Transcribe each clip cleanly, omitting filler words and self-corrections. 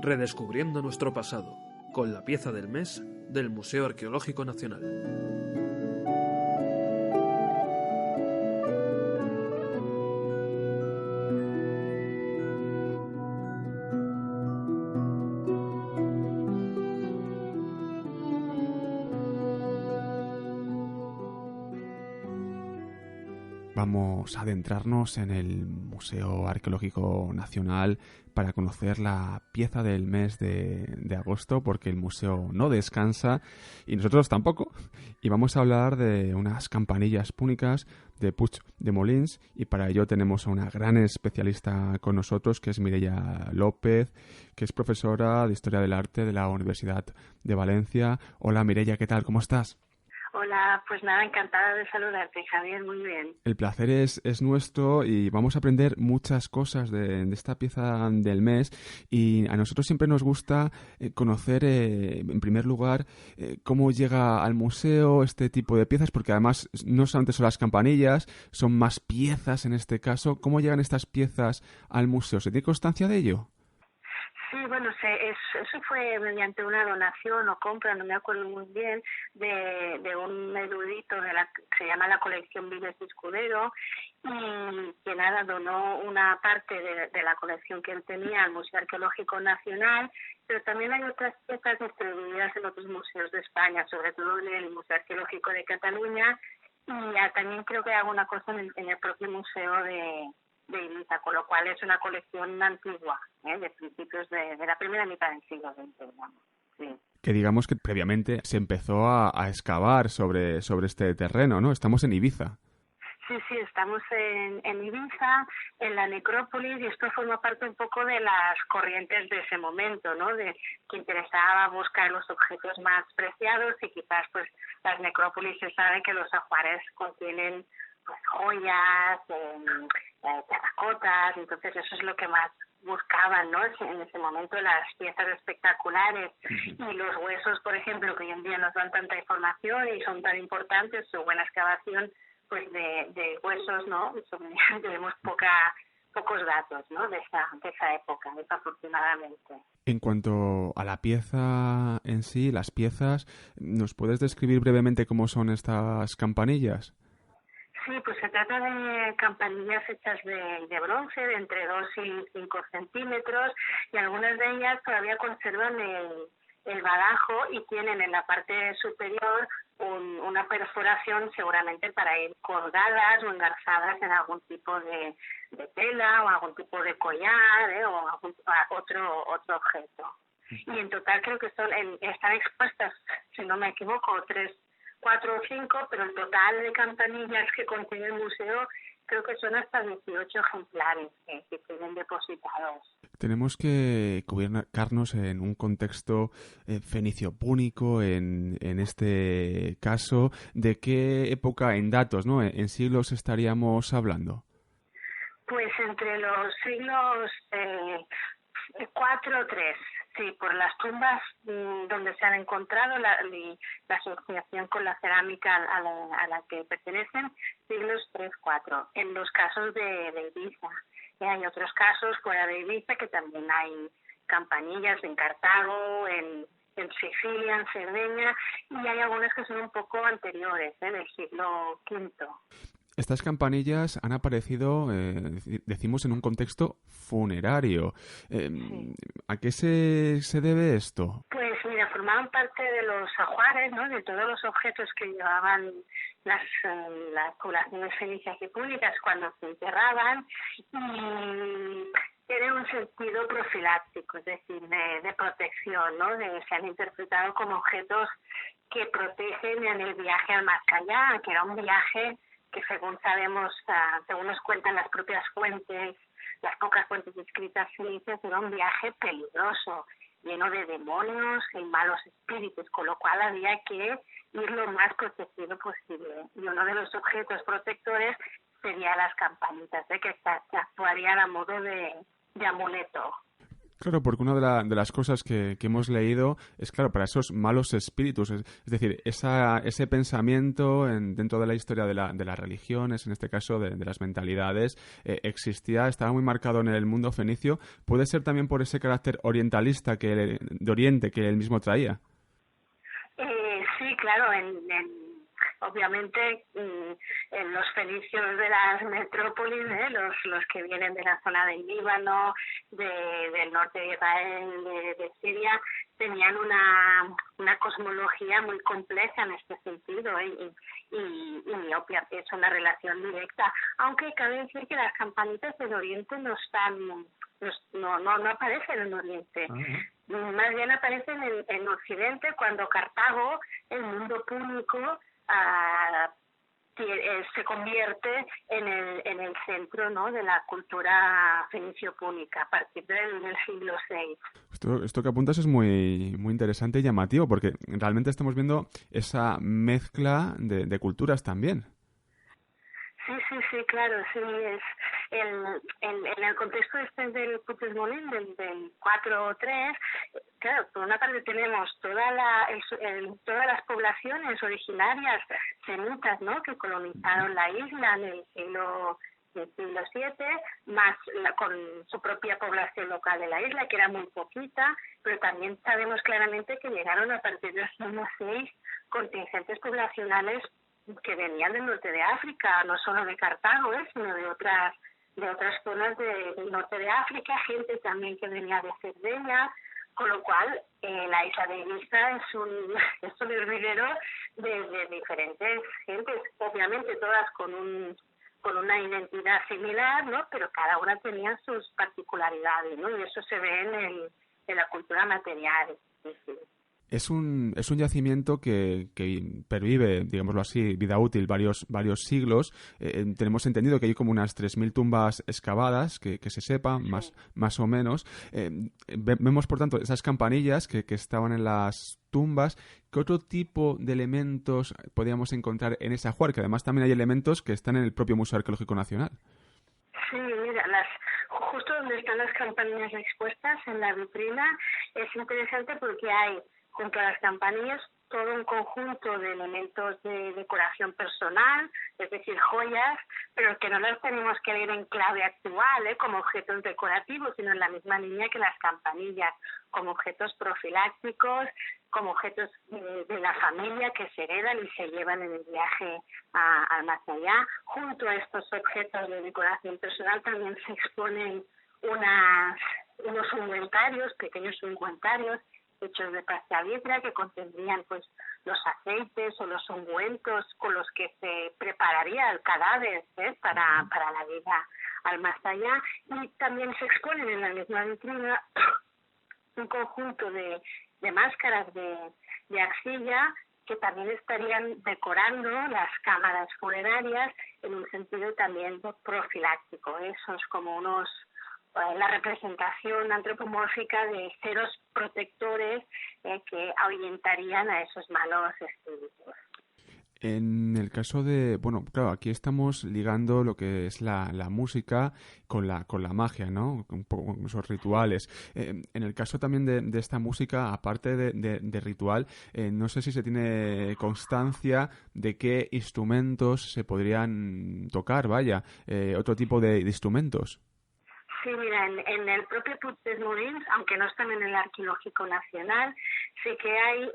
Redescubriendo nuestro pasado, con la pieza del mes del Museo Arqueológico Nacional. Vamos a adentrarnos en el Museo Arqueológico Nacional para conocer la pieza del mes de agosto, porque el museo no descansa y nosotros tampoco. Y vamos a hablar de unas campanillas púnicas de Puig de Molins, y para ello tenemos a una gran especialista con nosotros, que es Mireia López, que es profesora de Historia del Arte de la Universidad de Valencia. Hola Mireia, ¿qué tal? ¿Cómo estás? Hola, pues nada, encantada de saludarte, Javier, muy bien. El placer es nuestro y vamos a aprender muchas cosas de esta pieza del mes, y a nosotros siempre nos gusta conocer, en primer lugar, cómo llega al museo este tipo de piezas, porque además no solamente son las campanillas, son más piezas en este caso. ¿Cómo llegan estas piezas al museo? ¿Se tiene constancia de ello? Sí, bueno, eso fue mediante una donación o compra, no me acuerdo muy bien, de un erudito se llama la colección Vives y Escudero, y que nada, donó una parte de la colección que él tenía al Museo Arqueológico Nacional, pero también hay otras piezas distribuidas en otros museos de España, sobre todo en el Museo Arqueológico de Cataluña, y también creo que hago una cosa en el propio museo de Ibiza, con lo cual es una colección antigua, de principios de la primera mitad del siglo XX, digamos. Sí. Que digamos que previamente se empezó a excavar sobre este terreno, ¿no? Estamos en Ibiza. Sí, estamos en Ibiza, en la necrópolis, y esto forma parte un poco de las corrientes de ese momento, ¿no? De que interesaba buscar los objetos más preciados, y quizás pues las necrópolis, se sabe que los ajuares contienen pues joyas, terracotas, entonces eso es lo que más buscaban, ¿no? En ese momento, las piezas espectaculares. Y los huesos, por ejemplo, que hoy en día nos dan tanta información y son tan importantes, su buena excavación pues de huesos, ¿no? Tenemos pocos datos, ¿no? de esa época, desafortunadamente. En cuanto a la pieza en sí, las piezas, ¿nos puedes describir brevemente cómo son estas campanillas? Sí, pues se trata de campanillas hechas de bronce, de entre 2 y 5 centímetros, y algunas de ellas todavía conservan el badajo y tienen en la parte superior una perforación, seguramente para ir colgadas o engarzadas en algún tipo de tela o algún tipo de collar, o otro objeto. Y en total creo que están expuestas, si no me equivoco, 4 o 5, pero el total de campanillas que contiene el museo creo que son hasta 18 ejemplares que tienen depositados. Tenemos que ubicarnos en un contexto fenicio-púnico, en este caso. ¿De qué época en datos, ¿no? En siglos estaríamos hablando? Pues entre los siglos 4 o 3. Sí, por las tumbas donde se han encontrado, la asociación con la cerámica a la que pertenecen, siglos 3-4. En los casos de Ibiza. Y hay otros casos fuera de Ibiza que también hay campanillas en Cartago, en Sicilia, en Cerdeña, y hay algunas que son un poco anteriores, del siglo V. Estas campanillas han aparecido, decimos, en un contexto funerario. Sí. ¿A qué se debe esto? Pues mira, formaban parte de los ajuares, ¿no? De todos los objetos que llevaban las poblaciones fenicias y púnicas cuando se enterraban, y tienen un sentido profiláctico, es decir, de protección, ¿no? Se han interpretado como objetos que protegen en el viaje al más allá, que era un viaje que según sabemos, según nos cuentan las propias fuentes, las pocas fuentes escritas fenicias, era un viaje peligroso, lleno de demonios y malos espíritus, con lo cual había que ir lo más protegido posible. Y uno de los objetos protectores sería las campanitas, que actuarían a modo de amuleto. Claro, porque una de las cosas que hemos leído es, claro, para esos malos espíritus, es decir, ese pensamiento dentro de la historia de las religiones, en este caso de las mentalidades, existía, estaba muy marcado en el mundo fenicio. ¿Puede ser también por ese carácter orientalista de Oriente que él mismo traía? Sí, claro, obviamente en los fenicios de las metrópolis, los que vienen de la zona del Líbano, del norte de Israel, de Siria, tenían una cosmología muy compleja en este sentido, y obviamente es una relación directa, aunque cabe decir que las campanitas del Oriente no aparecen en Oriente. Uh-huh. Más bien aparecen en Occidente, cuando Cartago, el mundo púnico, se convierte en el centro, ¿no?, de la cultura fenicio-púnica a partir del siglo VI. Esto que apuntas es muy, muy interesante y llamativo, porque realmente estamos viendo esa mezcla de culturas también. Sí, claro, sí, es en el contexto del Puigdemont, del 4-3, claro, por una parte tenemos todas las poblaciones originarias semitas, ¿no?, que colonizaron la isla en el siglo VII, más con su propia población local de la isla, que era muy poquita, pero también sabemos claramente que llegaron a partir del siglo VI contingentes poblacionales que venían del norte de África, no solo de Cartago, sino de otras zonas del norte de África, gente también que venía de Cerdeña, con lo cual la isla de Ibiza es un hervidero de diferentes gentes, obviamente todas con una identidad similar, ¿no?, pero cada una tenía sus particularidades, ¿no?, y eso se ve en la cultura material. Sí. Es un yacimiento que pervive, digámoslo así, vida útil varios siglos. Tenemos entendido que hay como unas 3.000 tumbas excavadas, que se sepa, sí, más o menos. Vemos, por tanto, esas campanillas que estaban en las tumbas. ¿Qué otro tipo de elementos podríamos encontrar en ese ajuar? Que además también hay elementos que están en el propio Museo Arqueológico Nacional. Sí, mira, justo donde están las campanillas expuestas en la vitrina es interesante porque hay junto a las campanillas todo un conjunto de elementos de decoración personal, es decir, joyas, pero que no las tenemos que ver en clave actual, como objetos decorativos, sino en la misma línea que las campanillas, como objetos profilácticos, como objetos de la familia que se heredan y se llevan en el viaje al más allá. Junto a estos objetos de decoración personal también se exponen unos ungüentarios, pequeños ungüentarios, hechos de pasta vidra, que contendrían pues los aceites o los ungüentos con los que se prepararía el cadáver para la vida al más allá. Y también se exponen en la misma vitrina un conjunto de máscaras de arcilla que también estarían decorando las cámaras funerarias en un sentido también profiláctico. Eso es como la representación antropomórfica de ceros protectores que ahuyentarían a esos malos espíritus. En el caso de, bueno, claro, aquí estamos ligando lo que es la música con la magia, ¿no? Un poco con esos rituales. En el caso también de esta música, aparte de ritual, no sé si se tiene constancia de qué instrumentos se podrían tocar, otro tipo de instrumentos. Sí, mira, en el propio Puig des Molins, aunque no están en el Arqueológico Nacional, sí que hay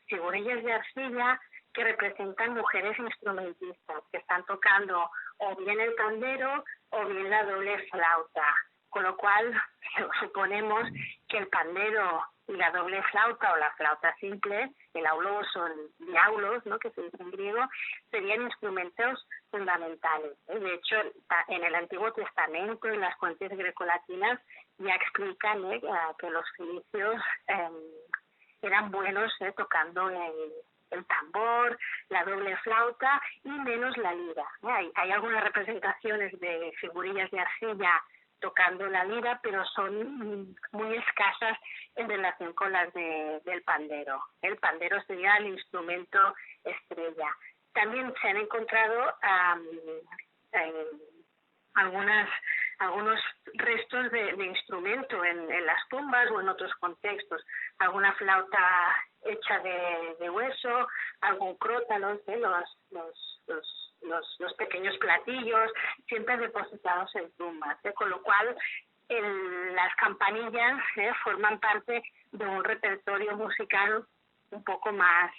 figurillas de arcilla que representan mujeres instrumentistas que están tocando o bien el pandero o bien la doble flauta, con lo cual suponemos que el pandero y la doble flauta o la flauta simple, el aulos o el diaulos, ¿no?, que se dice en griego, serían instrumentos fundamentales. De hecho, en el Antiguo Testamento, en las fuentes grecolatinas, ya explican que los fenicios eran buenos tocando el tambor, la doble flauta y menos la lira. Hay algunas representaciones de figurillas de arcilla tocando la lira, pero son muy escasas en relación con las del pandero. El pandero sería el instrumento estrella. También se han encontrado algunas algunos restos de instrumento en las tumbas o en otros contextos. Alguna flauta hecha de hueso, algún crótalo, los pequeños platillos, siempre depositados en tumbas, con lo cual las campanillas forman parte de un repertorio musical un poco más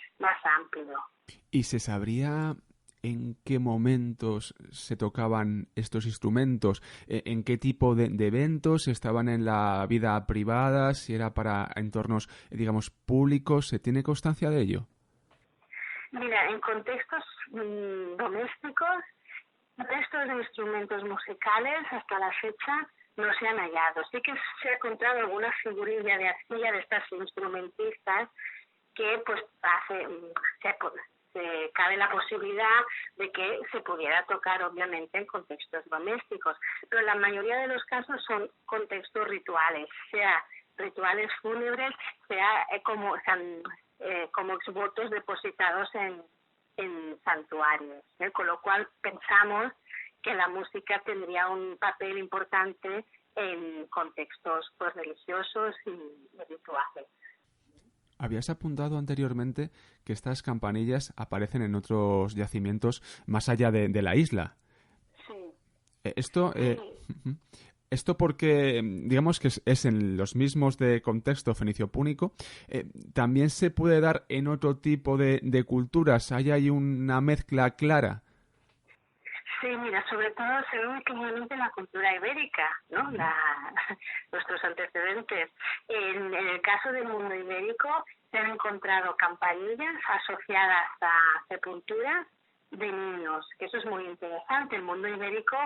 amplio. ¿Y se sabría en qué momentos se tocaban estos instrumentos? ¿En qué tipo de eventos? ¿Estaban en la vida privada? ¿Si era para entornos, digamos, públicos? ¿Se tiene constancia de ello? Mira, en contextos domésticos, restos de instrumentos musicales hasta la fecha no se han hallado. Sí que se ha encontrado alguna figurilla de arcilla de estas instrumentistas que pues cabe la posibilidad de que se pudiera tocar obviamente en contextos domésticos, pero la mayoría de los casos son contextos rituales, sea rituales fúnebres, sea como exvotos depositados en santuarios, con lo cual pensamos que la música tendría un papel importante en contextos pues religiosos y rituales. Habías apuntado anteriormente que estas campanillas aparecen en otros yacimientos más allá de la isla. Sí. Esto porque, digamos que es en los mismos de contexto fenicio-púnico, ¿también se puede dar en otro tipo de culturas? ¿Hay ahí una mezcla clara? Sí, mira, sobre todo se ve muy claramente en la cultura ibérica, ¿no? Nuestros antecedentes. En el caso del mundo ibérico se han encontrado campanillas asociadas a sepulturas de niños, que eso es muy interesante. El mundo ibérico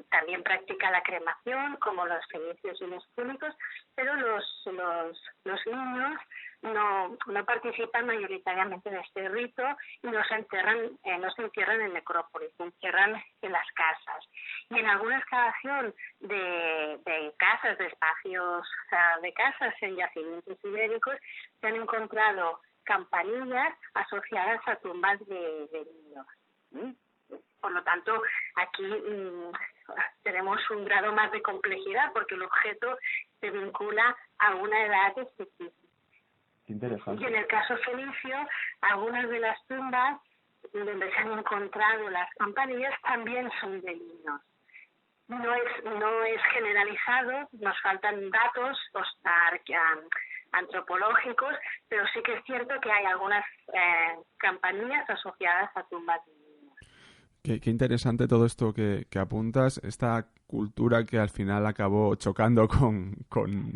también practica la cremación, como los fenicios y los púnicos, pero los niños no participan mayoritariamente de este rito y no se entierran en necrópolis, se entierran en las casas. Y en alguna excavación de casas, de espacios de casas en yacimientos ibéricos, se han encontrado campanillas asociadas a tumbas de niños. Por lo tanto, aquí tenemos un grado más de complejidad porque el objeto se vincula a una edad específica. Interesante. Y en el caso fenicio, algunas de las tumbas donde se han encontrado las campanillas también son de niños. No es generalizado, nos faltan datos antropológicos, pero sí que es cierto que hay algunas campanillas asociadas a tumbas de niños. Qué interesante todo esto que apuntas, esta cultura que al final acabó chocando con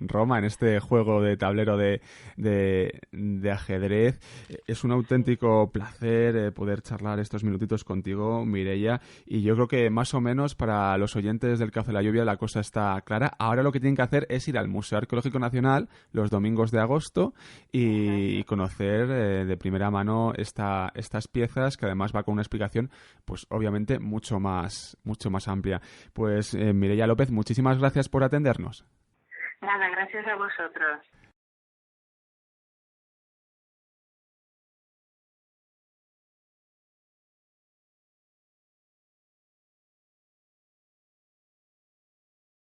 Roma en este juego de tablero de ajedrez. Es un auténtico placer poder charlar estos minutitos contigo, Mireia, y yo creo que más o menos para los oyentes del Café de la Lluvia la cosa está clara. Ahora lo que tienen que hacer es ir al Museo Arqueológico Nacional los domingos de agosto y conocer de primera mano estas piezas, que además va con una explicación pues obviamente mucho más amplia. Pues Mireia López, muchísimas gracias por atendernos. Nada, gracias a vosotros.